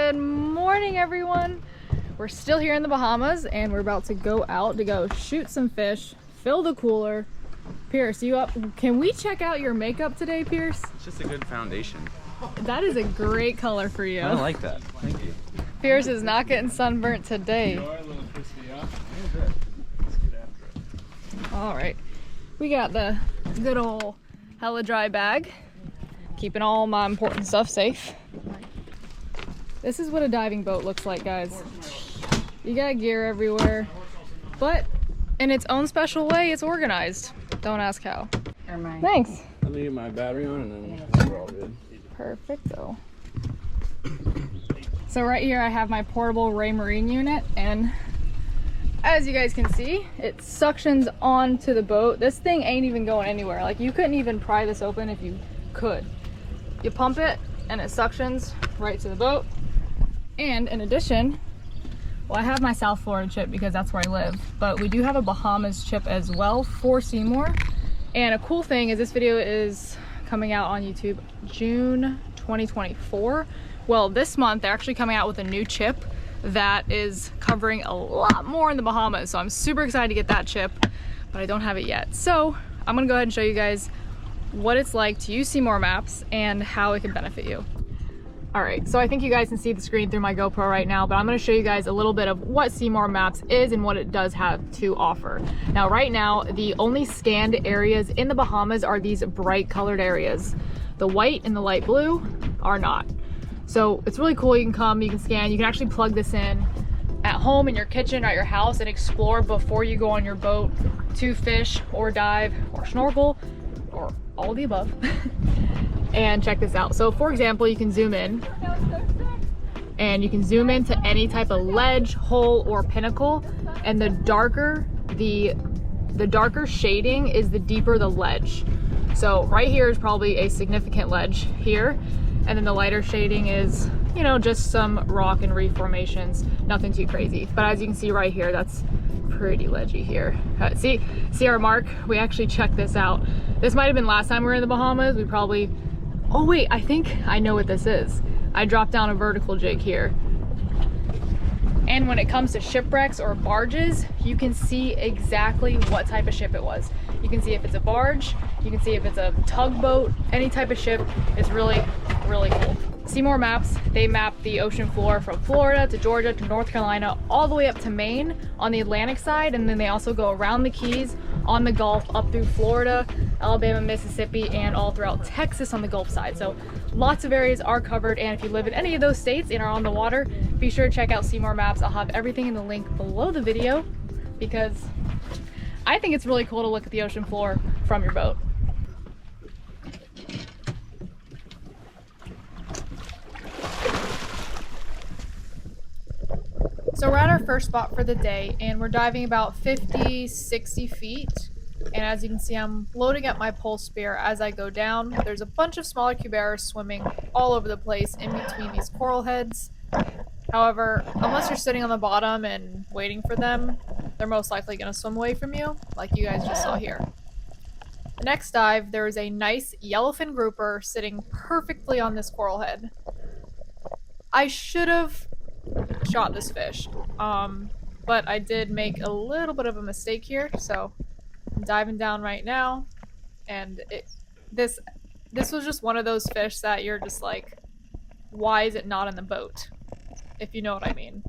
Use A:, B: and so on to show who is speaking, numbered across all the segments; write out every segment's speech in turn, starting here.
A: Good morning, everyone. We're still here in the Bahamas and we're about to go out to go shoot some fish, fill the cooler. Pierce, you up? Can we check out your makeup today, Pierce?
B: It's just a good foundation.
A: That is a great color for you.
B: I like that. Thank you.
A: Pierce is not getting sunburnt today.
C: You are a little crispy, huh? A little bit. Let's get after it.
A: All right, we got the good old hella dry bag, keeping all my important stuff safe. This is what a diving boat looks like, guys. You got gear everywhere, but in its own special way, it's organized. Don't ask how. Thanks.
C: Let me get my battery on and then we're all good.
A: Perfect though. So right here I have my portable Ray Marine unit, and as you guys can see, it suctions onto the boat. This thing ain't even going anywhere. Like, you couldn't even pry this open if you could. You pump it and it suctions right to the boat. And in addition, well, I have my South Florida chip because that's where I live, but we do have a Bahamas chip as well for Seymour. And a cool thing is this video is coming out on YouTube June 2024. Well, this month they're actually coming out with a new chip that is covering a lot more in the Bahamas. So I'm super excited to get that chip, but I don't have it yet. So I'm gonna go ahead and show you guys what it's like to use Seymour Maps and how it can benefit you. All right, so I think you guys can see the screen through my GoPro right now, but I'm gonna show you guys a little bit of what Seymour Maps is and what it does have to offer. Now, right now, the only scanned areas in the Bahamas are these bright colored areas. The white and the light blue are not. So it's really cool. You can come, you can scan, you can actually plug this in at home, in your kitchen, or at your house, and explore before you go on your boat to fish or dive or snorkel or all of the above. And check this out. So for example, you can zoom in and you can zoom into any type of ledge, hole, or pinnacle, and the darker the darker shading is, the deeper the ledge. So right here is probably a significant ledge here, and then the lighter shading is, you know, just some rock and reef formations, nothing too crazy. But as you can see right here, that's pretty ledgy here. See our mark? We actually checked this out. This might have been last time we were in the Bahamas. We probably, oh wait, I think I know what this is. I dropped down a vertical jig here. And when it comes to shipwrecks or barges, you can see exactly what type of ship it was. You can see if it's a barge, you can see if it's a tugboat, any type of ship. It's really, really cool. Seymour Maps, they map the ocean floor from Florida to Georgia to North Carolina, all the way up to Maine on the Atlantic side, and then they also go around the Keys on the Gulf up through Florida, Alabama, Mississippi, and all throughout Texas on the Gulf side. So lots of areas are covered, and if you live in any of those states and are on the water, be sure to check out Seymour Maps. I'll have everything in the link below the video because I think it's really cool to look at the ocean floor from your boat. So we're at our first spot for the day, and we're diving about 50-60 feet. And as you can see, I'm loading up my pole spear as I go down. There's a bunch of smaller cuberas swimming all over the place in between these coral heads. However, unless you're sitting on the bottom and waiting for them, they're most likely going to swim away from you, like you guys just saw here. The next dive, there is a nice yellowfin grouper sitting perfectly on this coral head. I should have shot this fish, but I did make a little bit of a mistake here, so I'm diving down right now, and this was just one of those fish that you're just like, why is it not in the boat, if you know what I mean.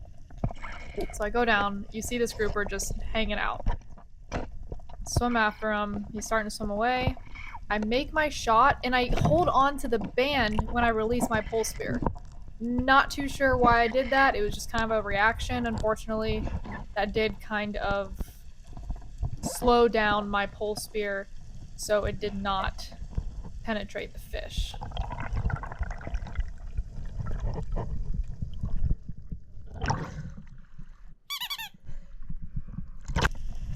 A: So I go down, you see this grouper just hanging out. Swim after him, he's starting to swim away. I make my shot, and I hold on to the band when I release my pole spear. Not too sure why I did that. It was just kind of a reaction. Unfortunately, that did kind of slow down my pole spear, so it did not penetrate the fish.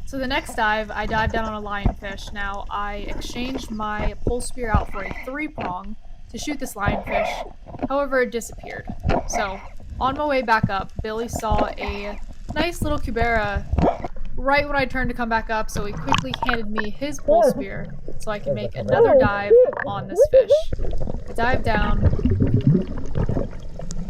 A: So the next dive, I dived down on a lionfish. Now, I exchanged my pole spear out for a 3-prong to shoot this lionfish. However, it disappeared. So on my way back up, Billy saw a nice little cubera right when I turned to come back up, so he quickly handed me his pole spear so I can make another dive on this fish. I dive down,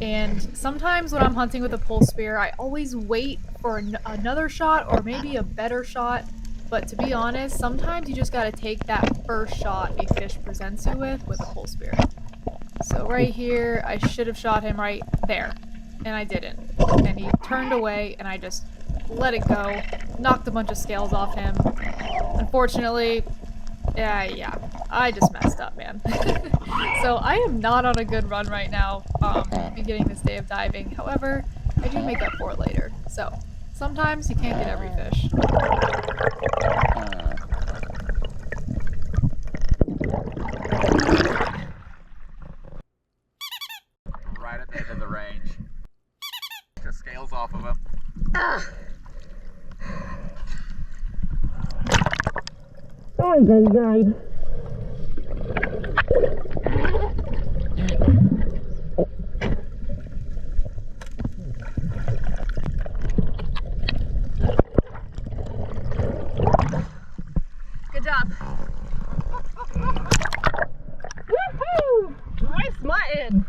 A: And sometimes when I'm hunting with a pole spear, I always wait for another shot or maybe a better shot. But to be honest, sometimes you just gotta take that first shot a fish presents you with a pole spear. So right here, I should have shot him right there, and I didn't. And he turned away, and I just let it go, knocked a bunch of scales off him. Unfortunately, yeah, I just messed up, man. So I am not on a good run right now, beginning this day of diving. However, I do make up for it later. So sometimes you can't get every fish.
B: Right at the end of the range. Just scales off of him.
D: Oh my god.
A: Good job.
D: Woohoo! Nice mutton.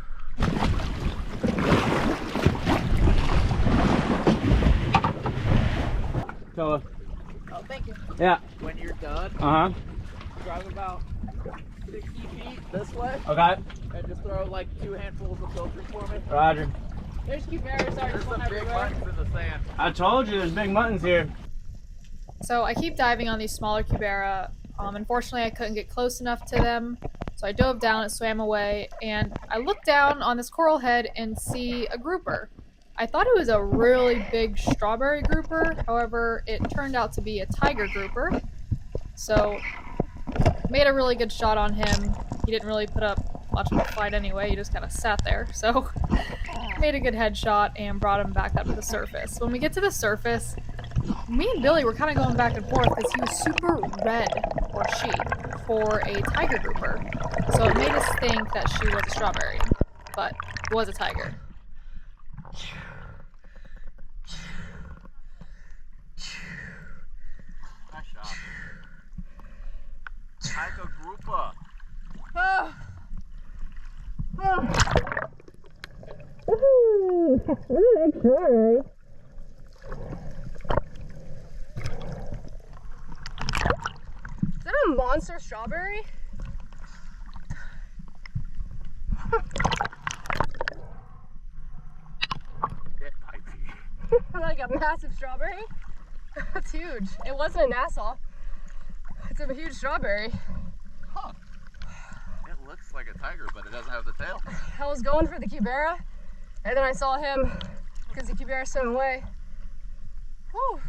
C: Fella.
A: Oh, thank you.
C: Yeah.
E: When you're done, drive about 60 feet this way
C: Okay.
E: and just throw like 2 handfuls of filters for me.
C: Roger.
A: There's cuberas. Sorry,
E: There's some big buttons in the sand.
C: I told you there's big muttons here.
A: So I keep diving on these smaller cubera. Unfortunately, I couldn't get close enough to them, so I dove down and swam away, and I looked down on this coral head and see a grouper. I thought it was a really big strawberry grouper, however, it turned out to be a tiger grouper. So, made a really good shot on him. He didn't really put up much of a fight anyway, he just kind of sat there, so made a good headshot and brought him back up to the surface. When we get to the surface, me and Billy were kind of going back and forth because he was super red, or she, for a tiger grouper. So it made us think that she was a strawberry, but was a tiger.
B: Nice shot. Tiger grouper.
D: Woohoo! Really exciting.
A: Is that a monster strawberry?
B: It might be.
A: Like a massive strawberry? That's huge. It wasn't a Nassau. It's a huge strawberry.
B: Huh. It looks like a tiger, but it doesn't have the tail.
A: I was going for the cubera, and then I saw him because the cubera swam away. Whew.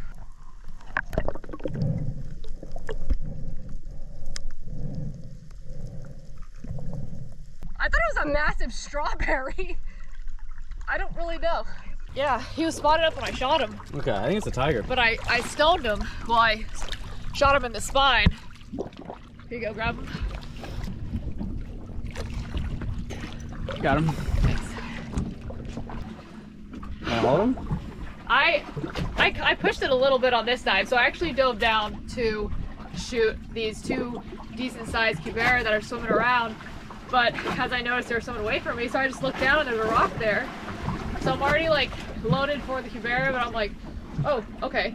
A: I thought it was a massive strawberry. I don't really know. Yeah, he was spotted up when I shot him,
C: Okay, I think it's a tiger.
A: but I stoned him while I shot him in the spine. Here you go, grab him.
C: Got him.
A: Thanks.
C: Can I hold him?
A: I pushed it a little bit on this dive, so I actually dove down to shoot these 2 decent sized cubera that are swimming around, but as I noticed they were swimming away from me, so I just looked down and there's a rock there. So I'm already like loaded for the cubera, but I'm like, oh, okay.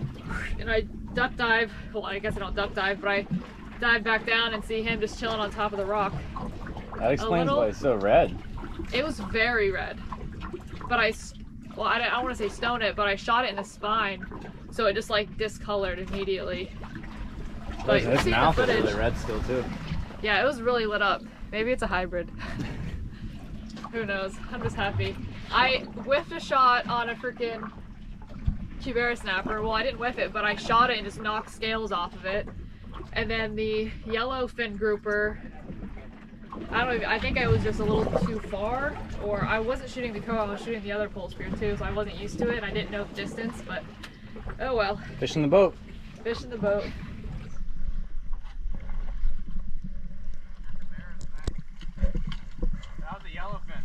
A: And I duck dive, well, I guess I don't duck dive, but I dive back down and see him just chilling on top of the rock.
C: That explains
A: little-
C: why it's so red.
A: It was very red, but I don't want to say stone it, but I shot it in the spine, so it just like discolored immediately. But you
C: His
A: see the
C: mouth is
A: footage.
C: really red still too.
A: Yeah, it was really lit up. Maybe it's a hybrid. Who knows? I'm just happy. I whiffed a shot on a freaking cubera snapper. Well, I didn't whiff it, but I shot it and just knocked scales off of it. And then the yellowfin grouper, I think I was just a little too far, or I wasn't shooting the koa, I was shooting the other pole spear too, so I wasn't used to it and I didn't know the distance, but oh well.
C: Fish in the boat.
A: Fish in the boat.
B: That was a yellowfin.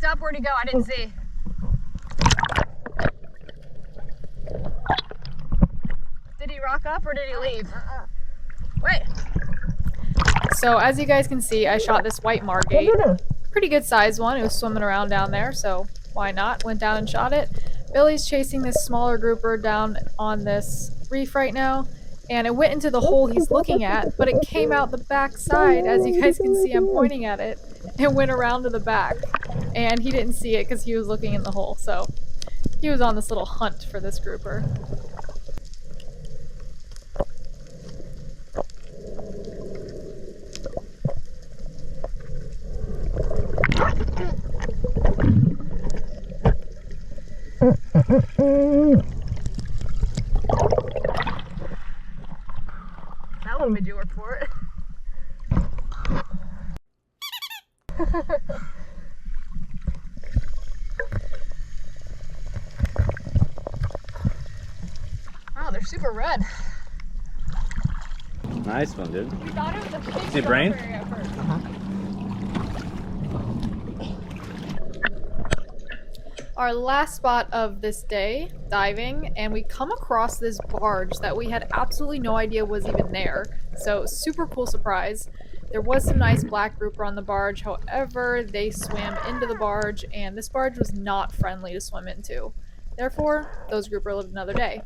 A: walked up. Where'd he go? I didn't see. Did he rock up or did he leave? Wait. So as you guys can see, I shot this white margate. Pretty good sized one. It was swimming around down there, so why not? Went down and shot it. Billy's chasing this smaller grouper down on this reef right now, and it went into the hole he's looking at, but it came out the back side. As you guys can see, I'm pointing at it. It went around to the back, and he didn't see it because he was looking in the hole, so he was on this little hunt for this grouper. That one made you work for it. Wow, they're super red.
E: Nice one, dude.
A: We thought it was a big
E: See brain?
A: strawberry at first. Our last spot of this day, diving, and we come across this barge that we had absolutely no idea was even there. So super cool surprise. There was some nice black grouper on the barge, however, they swam into the barge, and this barge was not friendly to swim into. Therefore, those grouper lived another day.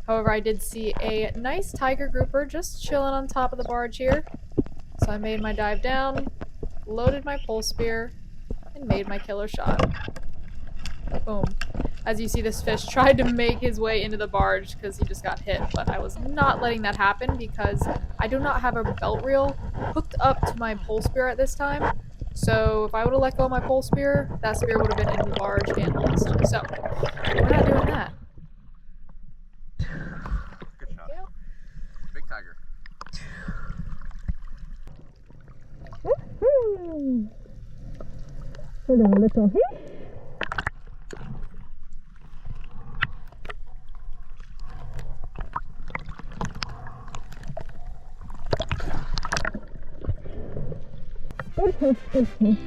A: However, I did see a nice tiger grouper just chilling on top of the barge here. So I made my dive down, loaded my pole spear, and made my killer shot. Boom. As you see, this fish tried to make his way into the barge because he just got hit, but I was not letting that happen because I do not have a belt reel hooked up to my pole spear at this time. So if I would have let go of my pole spear, that spear would have been in the barge and lost. So we're not doing that.
B: Good shot. Big tiger.
D: Woohoo! Hello, little fish. Good fish, good fish.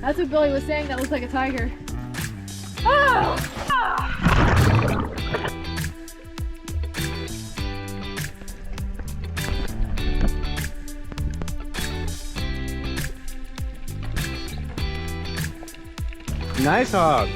A: That's what Billy was saying, that looks like a tiger. Oh!
E: Nice hog.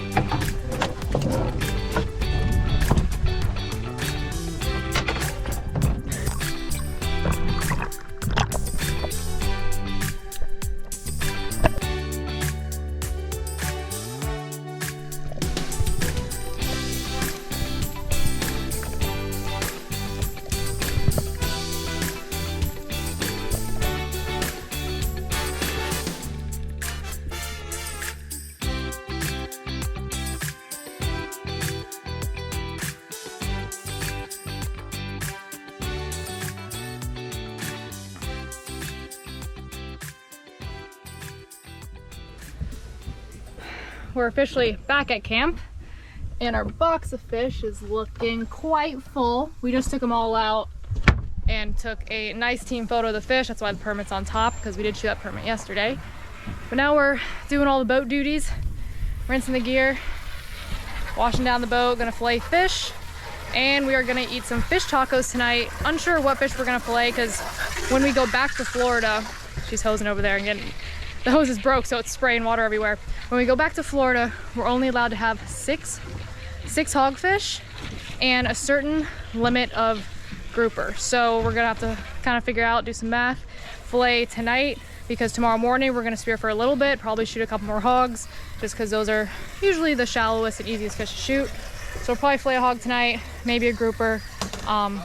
A: We're officially back at camp and our box of fish is looking quite full. We just took them all out and took a nice team photo of the fish. That's why the permit's on top, because we did shoot that permit yesterday. But now we're doing all the boat duties, rinsing the gear, washing down the boat, gonna fillet fish, and we are gonna eat some fish tacos tonight. Unsure what fish we're gonna fillet because when we go back to Florida, she's hosing over there and getting, the hose is broke, so it's spraying water everywhere. When we go back to Florida, we're only allowed to have six hogfish and a certain limit of grouper. So we're gonna have to kind of figure out, do some math, fillet tonight, because tomorrow morning we're gonna spear for a little bit, probably shoot a couple more hogs, just because those are usually the shallowest and easiest fish to shoot. So we'll probably fillet a hog tonight, maybe a grouper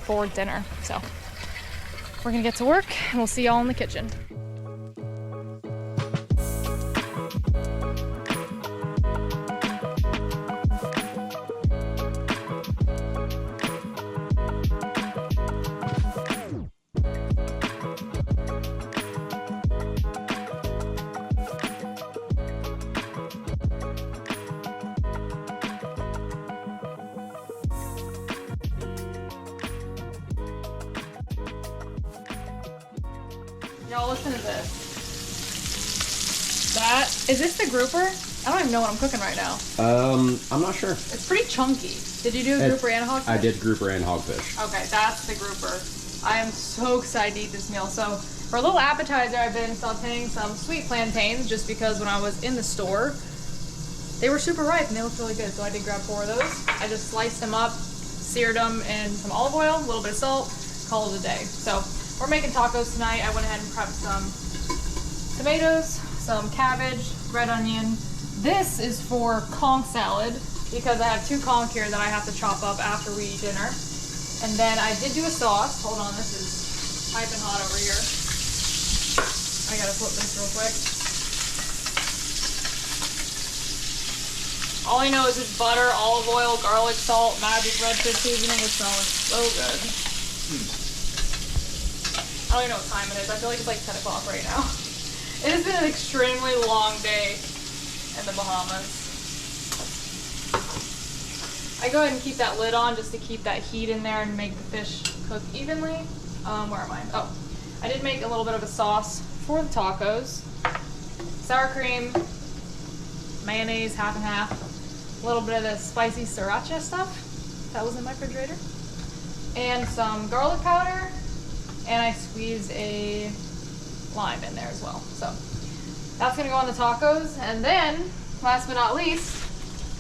A: for dinner. So we're gonna get to work and we'll see y'all in the kitchen. Y'all listen to this. Is this the grouper? I don't even know what I'm cooking right now.
F: I'm not sure.
A: It's pretty chunky. Did you do a grouper and hogfish?
F: I did grouper and hogfish.
A: Okay, that's the grouper. I am so excited to eat this meal. So for a little appetizer, I've been sauteing some sweet plantains just because when I was in the store, they were super ripe and they looked really good. So I did grab 4 of those. I just sliced them up, seared them in some olive oil, a little bit of salt, call it a day. So we're making tacos tonight. I went ahead and prepped some tomatoes, some cabbage, red onion. This is for conch salad because I have 2 conch here that I have to chop up after we eat dinner. And then I did do a sauce. Hold on, this is piping hot over here. I gotta flip this real quick. All I know is it's butter, olive oil, garlic, salt, magic redfish seasoning. It smells so good. I don't even know what time it is. I feel like it's like 10 o'clock right now. It has been an extremely long day in the Bahamas. I go ahead and keep that lid on just to keep that heat in there and make the fish cook evenly. Where am I? Oh, I did make a little bit of a sauce for the tacos. Sour cream, mayonnaise, half and half. A little bit of the spicy sriracha stuff that was in my refrigerator. And some garlic powder. And I squeezed a lime in there as well. So that's gonna go on the tacos. And then, last but not least,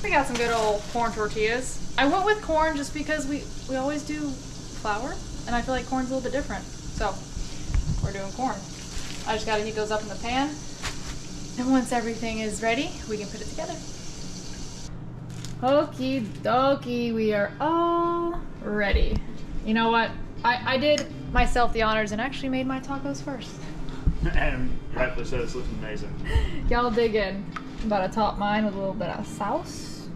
A: we got some good old corn tortillas. I went with corn just because we always do flour, and I feel like corn's a little bit different. So we're doing corn. I just gotta heat those up in the pan. And once everything is ready, we can put it together. Okie dokie, we are all ready. You know what? I did myself the honors and actually made my tacos first.
C: And rightfully so, it's looking amazing.
A: Y'all dig in. I'm about to top mine with a little bit of sauce.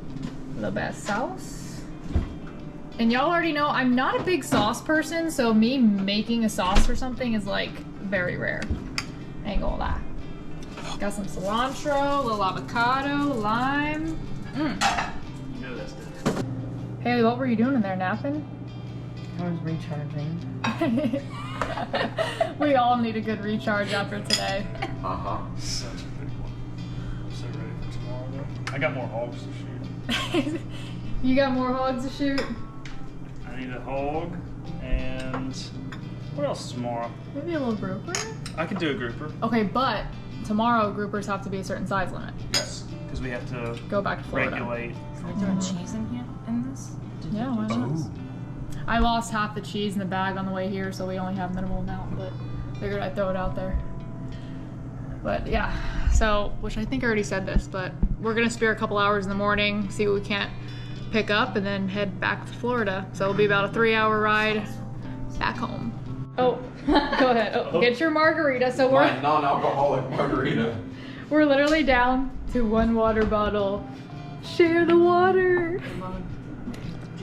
A: A little bit of sauce. And y'all already know I'm not a big sauce person, so me making a sauce for something is like very rare. I ain't gonna lie. Got some cilantro, a little avocado, lime.
C: You know that's good.
A: Haley, what were you doing in there, napping?
G: I was recharging.
A: We all need a good recharge after today.
C: Such a big one. I'm so ready for tomorrow though. I got more hogs to shoot.
A: You got more hogs to shoot?
C: I need a hog and what else tomorrow?
A: Maybe a little grouper?
C: I can do a grouper.
A: Okay, but tomorrow groupers have to be a certain size limit.
C: Yes. Because we have to
A: Go back to Florida.
C: regulate.
G: Are we doing cheese in here in this?
A: Yeah, why not? I lost half the cheese in the bag on the way here, so we only have minimal amount, but figured I'd throw it out there. But yeah, so, which I think I already said this, but we're gonna spare a couple hours in the morning, see what we can't pick up, and then head back to Florida. So it'll be about a 3-hour ride back home. Oh, go ahead. Oh, get your margarita. So
F: My non-alcoholic margarita.
A: we're literally down to 1 water bottle. Share the water.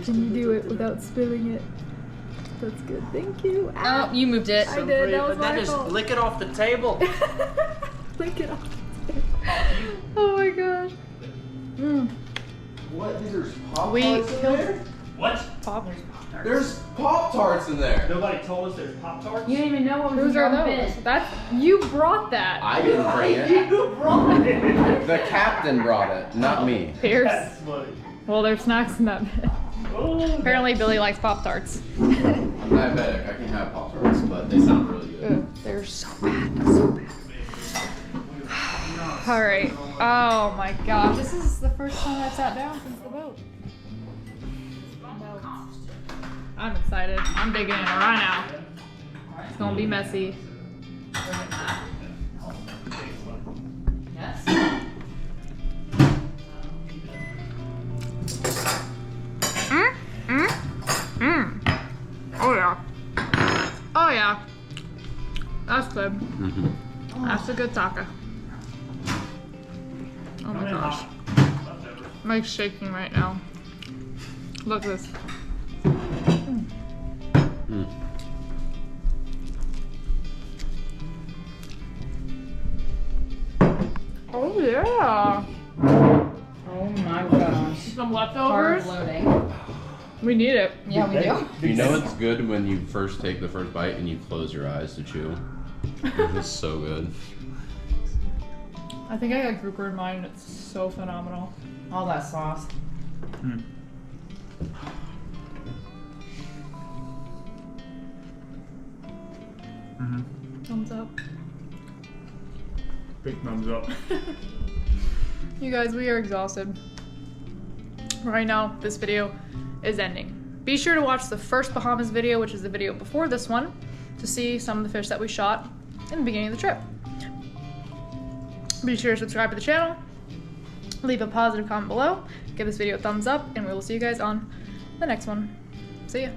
A: Can you do it without spilling it? That's good, thank you.
G: Oh, you moved it.
A: I did, that was my
E: just
A: fault.
E: lick it off the table.
A: Lick it off. Oh my gosh.
F: What? These are Pop-Tarts
A: We
F: in
A: killed
F: there?
C: What?
A: Pop.
F: There's Pop-Tarts in there.
C: Nobody told us there's Pop-Tarts?
G: You didn't even know what was
A: Whose
G: in your
A: are
G: own
A: those?
G: bed.
A: That's you brought that.
F: I didn't bring it.
C: You brought it!
F: The captain brought it, not me.
A: Pierce.
C: That's funny.
A: Well, there's snacks in that bed.
C: Oh,
A: Apparently Billy likes Pop-Tarts.
F: I'm diabetic. I can have Pop-Tarts, but they sound really good.
A: Ugh, they're so bad. So bad. Alright. Oh my gosh. This is the first time I've sat down since the boat. I'm excited. I'm digging in right now. It's gonna be messy.
G: Yes.
A: Oh yeah. Oh yeah. That's good. That's a good taco. Oh my gosh. My leg's shaking right now. Look at this. Oh yeah.
G: Oh my gosh.
A: Some leftovers.
G: Hard loading.
A: We need it.
G: Yeah, we do.
F: You know it's good when you first take the first bite and you close your eyes to chew. This is so good.
A: I think I got grouper in mine and it's so phenomenal.
G: All that sauce.
A: Thumbs up.
C: Big thumbs up.
A: You guys, we are exhausted. Right now, this video is ending. Be sure to watch the first Bahamas video, which is the video before this one, to see some of the fish that we shot in the beginning of the trip. Be sure to subscribe to the channel, leave a positive comment below, give this video a thumbs up, and we will see you guys on the next one. See ya.